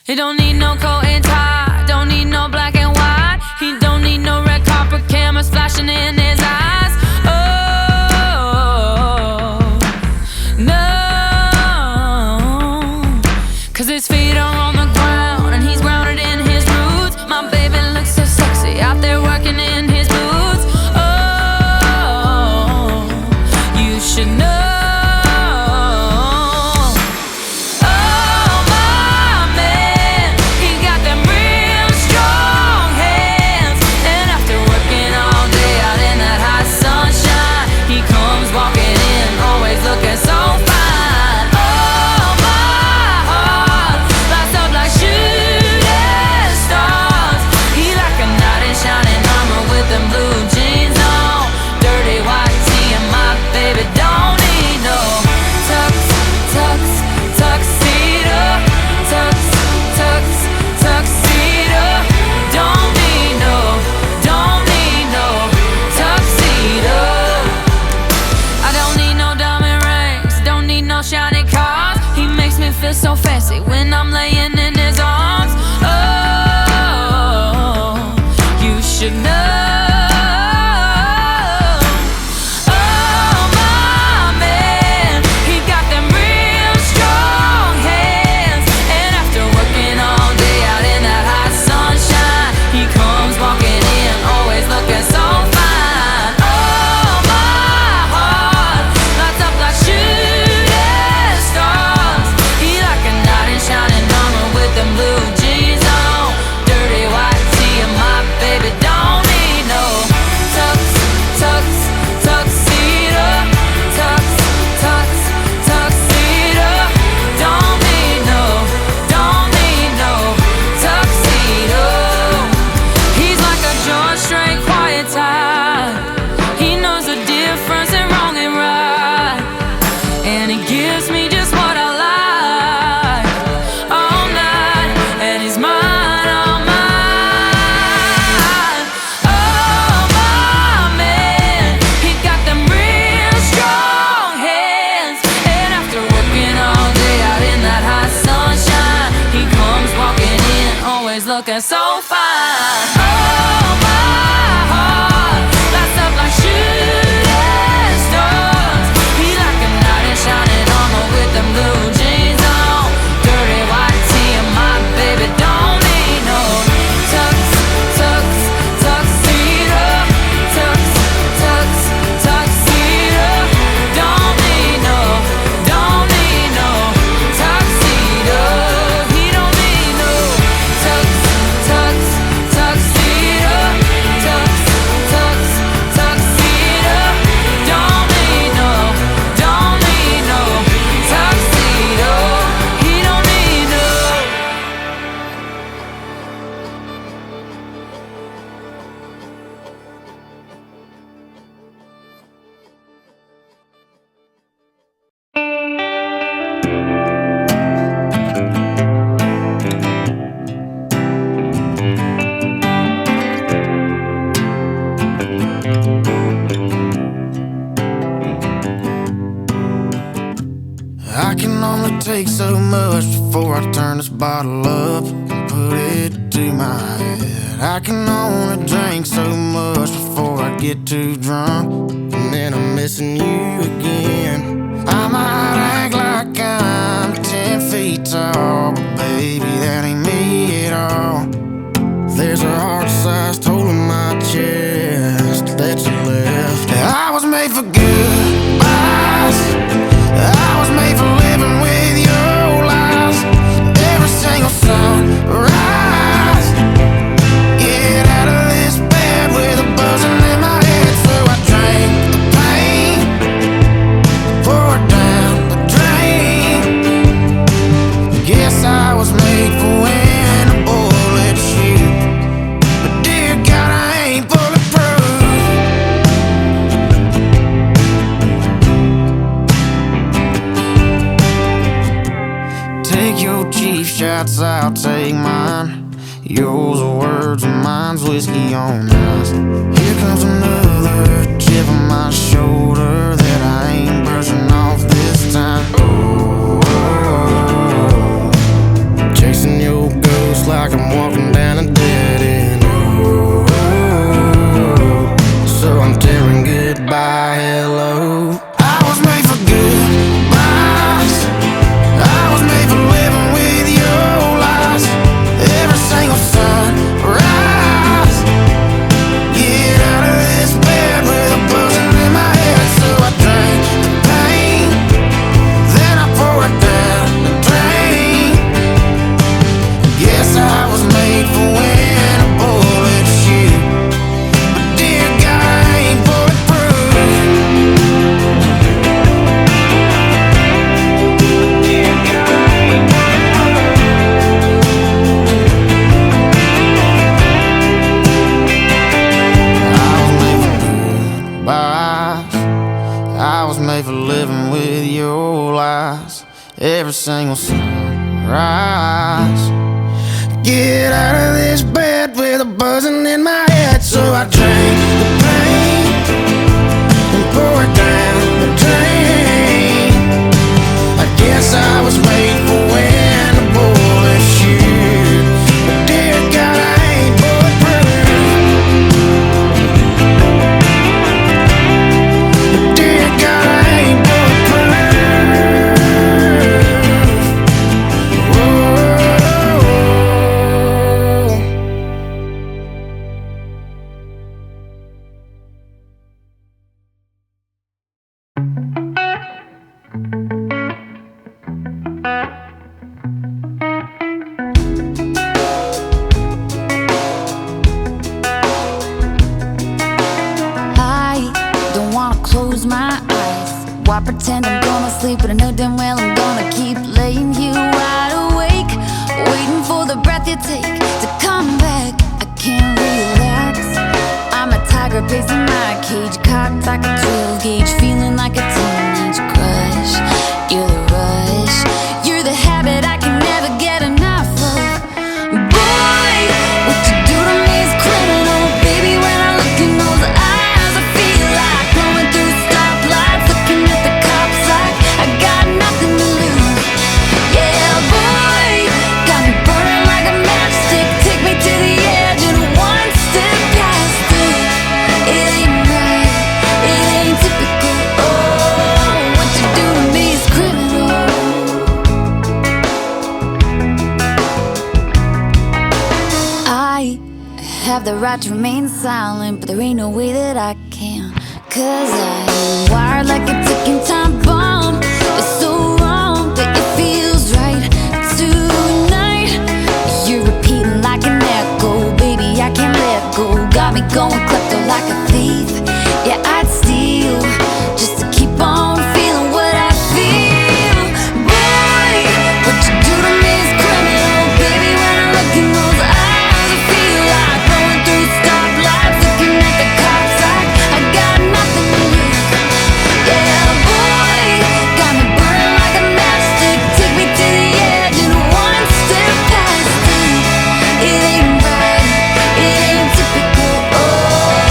He don't need no coat and tie, don't need no black and white. He don't need no red carpet cameras flashing in his eyes. Oh, no, 'cause his feet are on the ground and he's grounded in his roots. My baby looks so sexy out there working in his boots. Oh, you should know. So fancy when I'm laying in his arms. Oh, you should know. Looking so fine. Oh, my heart lights up like shooting stars. He like a knight in shining armor with them blue jeans on. Dirty white tee and my baby don't need no tux, tux, tuxedo. Tux, tux, tuxedo. Don't need no tuxedo. He don't need no tux, tux, tuxedo. Tux, tux, tuxedo. Don't need no tuxedo. He don't need no. I can only take so much before I turn this bottle up and put it to my head. I can only drink so much before I get too drunk, and then I'm missing you again. I might act like I'm 10 feet tall, but baby, that ain't me at all. There's a heart-sized hole in my chest that you left. I was made for goodbyes. I was made for living with your lies. Every single sunrise, get out of this bed with a buzzing in my head. So I drank the pain, poured down the drain. Guess I was made for when a bullet shoot, but dear God, I ain't bulletproof. Take your cheap shots, I'll take mine. Yours are words and mine's whiskey on ice. Here comes another chip on my shoulder that I ain't brushing off this time. Oh, chasing your Just like I'm walking down a dead end. So I'm tearing goodbye, hello. I was made for goodbyes. I was made for living with your lies. Every single sunrise. Get out of this bed with a buzzing in my head. So I drank the pain, then I pour it down the drain. Guess I was made for when a bullet shoot. But dear God, I ain't bulletproof. Dear God, I ain't goodbyes. I was made for living with your lies. Every single sunrise. Get out of this bed with a buzzing in my head. So I drank the pain and pour it down the drain. I guess I was made for when a bullet shoot. But dear God, I ain't bulletproof. Dear God, I ain't bulletproof. Whoa. I don't wanna close my eyes. Why pretend I'm gonna sleep, but I know damn well I'm gonna keep laying here wide awake, waiting for the breath you take to come back. I can't relax. I'm a tiger pacing my cage, cocked like a 12 gauge, feeling like a teenage crush. You're the rush, you're the habit I can never get enough of. Boy, what you do to me is criminal. Baby, when I look in those eyes, I feel like blowing through stoplights, looking at the cops like I got nothing to lose. Yeah, boy, got me burning like a matchstick. Take me to the edge and one step past it. It ain't right, it ain't typical. Oh, what you do to me is criminal. I have the right to remain silent, but there ain't no way that I can. 'Cause I'm wired like a ticking time bomb. It's so wrong that it feels right tonight. You're repeating like an echo, baby, I can't let go. Got me going klepto like a thief. Yeah, I'd steal just to keep on feeling what I feel. Boy, what you do to me is criminal. Baby, when I look in those eyes, I feel like blowing through stoplights, looking at the cops like I got nothing to lose. Yeah, boy, got me burning like a matchstick. Take me to the edge and one step past it. It ain't right, it ain't typical. Oh.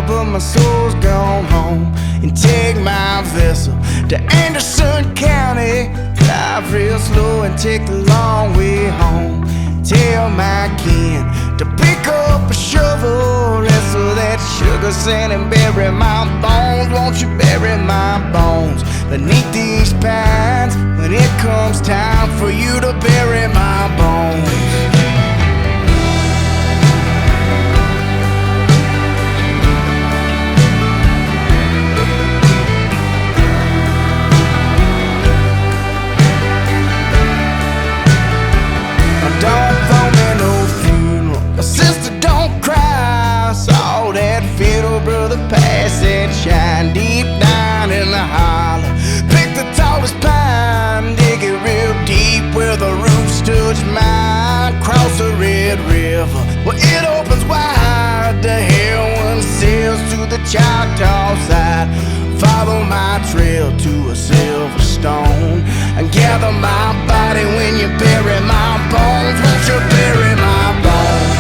but my soul's gone home. And take my vessel to Anderson County. Drive real slow and take the long way home. Tell my kin to pick up a shovel, wrestle that sugar sand and bury my bones. Won't you bury my bones beneath these pines when it comes time for you to bury my bones? Don't throw me no funeral, sister, don't cry. Saw that fiddle brother pass that shine deep down in the hollow. Pick the tallest pine, dig it real deep where the roots touch mine. Cross the Red River, well it opens wide. The heroin sails to the Choctaw side. Follow my trail to a silver stone and gather my body when you bury my bones. Won't you bury my bones?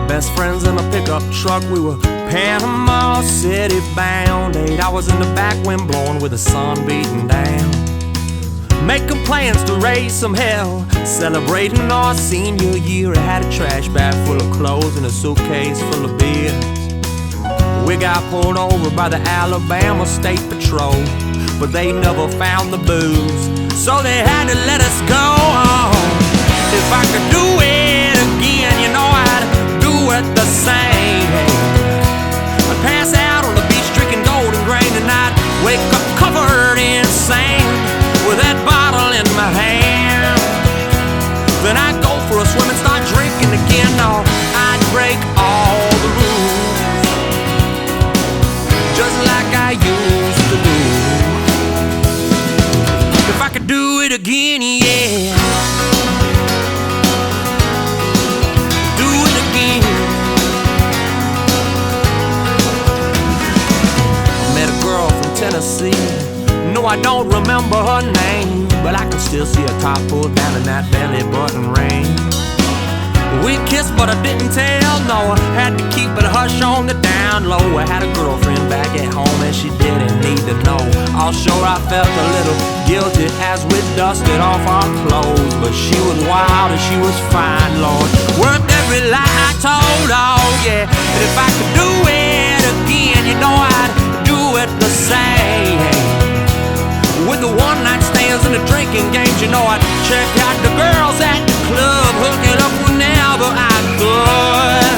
Best friends in a pickup truck, we were Panama City bound. 8 hours in the back, wind blowing with the sun beating down. Making plans to raise some hell, celebrating our senior year. I had a trash bag full of clothes and a suitcase full of beers. We got pulled over by the Alabama State Patrol, but they never found the booze, so they had to let us go. If I could do it again, you know I'd do it the same. I'd pass out on the beach drinking golden grain, and I'd wake up covered in sand with that bottle in my hand. Then I'd go for a swim and start drinking again. No, I'd break all the rules, just like I used to do. If I could do it again, yeah. I don't remember her name, but I can still see her top pulled down in that belly button ring. We kissed, but I didn't tell no. I had to keep it hush on the down low. I had a girlfriend back at home and she didn't need to know. All sure I felt a little guilty as we dusted off our clothes, but she was wild and she was fine, Lord. Worth every lie I told, oh yeah. And if I could do it again, you know I'd do it the same. With the one-night stands and the drinking games, you know I'd check out the girls at the club, hooking up whenever I could.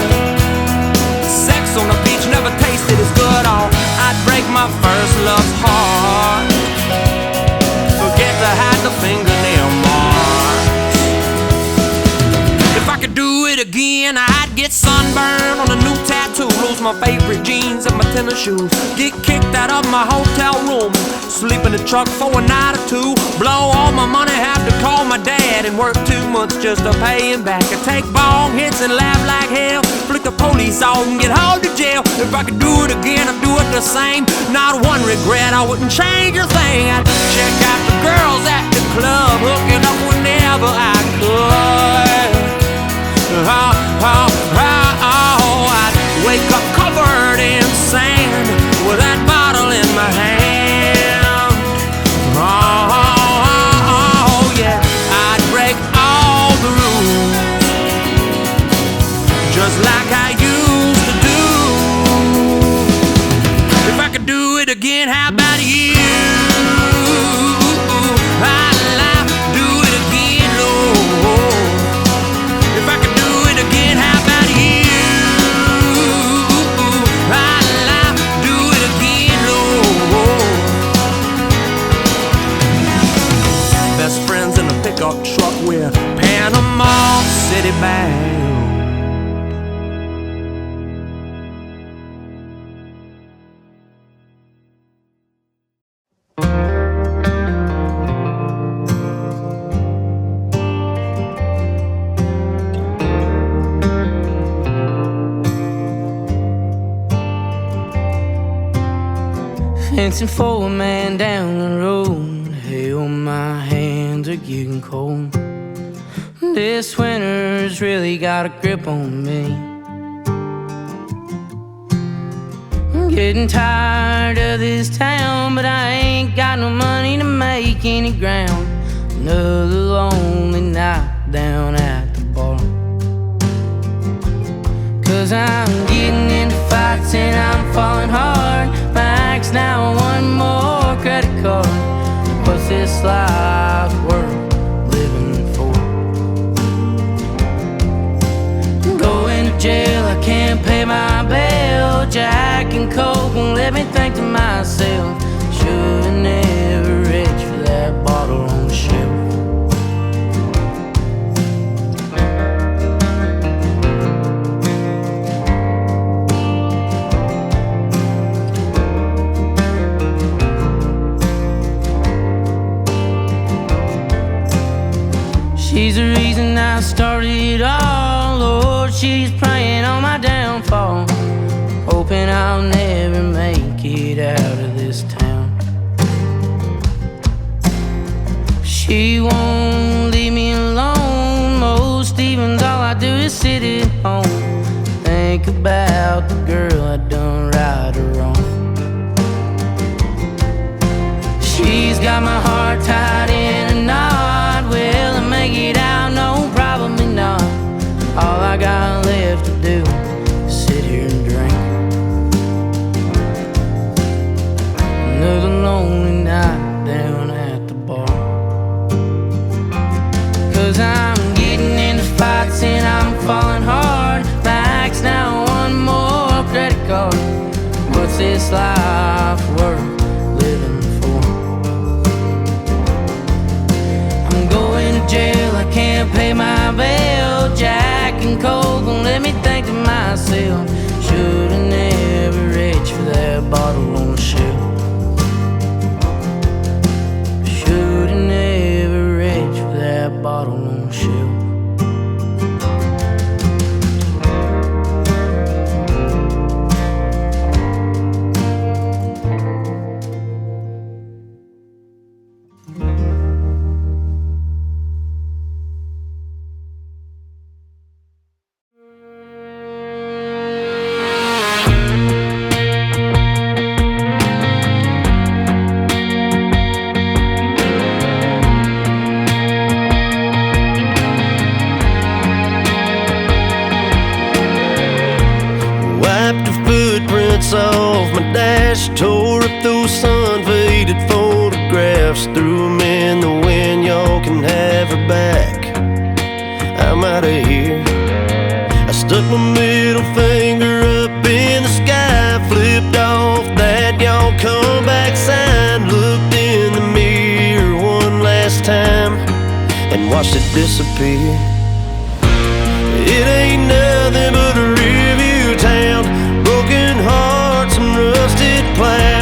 Sex on the beach never tasted as good. Oh, I'd break my first love's heart, forget to hide the fingernail marks. If I could do it again, I'd get sunburned on a new tattoo, lose my favorite jeans and my tennis shoes, get kicked out of my hotel room, sleep in the truck for a night or two, blow all my money, have to call my dad, and work 2 months just to pay him back. I take bong hits and laugh like hell, flick the police off and get hauled to jail. If I could do it again, I'd do it the same. Not one regret, I wouldn't change a thing. I'd check out the girls at the club, hooking up whenever I could. I'd wake up covered in sand with that bottle in my hand. Oh yeah, I'd break all the rules, just like I used to do. If I could do it again, how about you? I'd like to do it again, Lord. If I could do it again, how about you? I'd like to do it again, Lord. Best friends in a pickup truck, we're Panama City bound. Fencing for a man down the road. Hell, my hands are getting cold. This winter's really got a grip on me. I'm getting tired of this town, but I ain't got no money to make any ground. Another lonely night down at the bar. Cause I'm getting into fights and I'm falling hard. Max now one more credit card. What's this life worth living for? Going to jail, I can't pay my bail. Jack and Coke won't let me think to myself, should've never reached for that bottle on the shelf. She's the reason I started it all, Lord, she's praying on my downfall, hoping I'll never make it out of this town. She won't leave me alone, most evenings all I do is sit at home, think about the girl I done right or wrong. She's got my heart tied in a knot, will I make it out? No, probably not. All I got left to do is sit here and drink. Another lonely night down at the bar. Cause I'm getting into fights and I'm falling hard. Max now one more credit card. What's this life worth living for? I'm going to jail, I can't pay my bail. Jack and Coke won't let me think to myself, should've never reached for that bottle on the shelf. Should've never reached for that bottle on the shelf. trash, tore up those sun-faded photographs, threw them in the wind. Y'all can have her back. I'm out of here. I stuck my middle finger up in the sky, flipped off that y'all come back sign, looked in the mirror one last time and watched it disappear. It ain't nothing but a review town, broken hearts and rusted plans.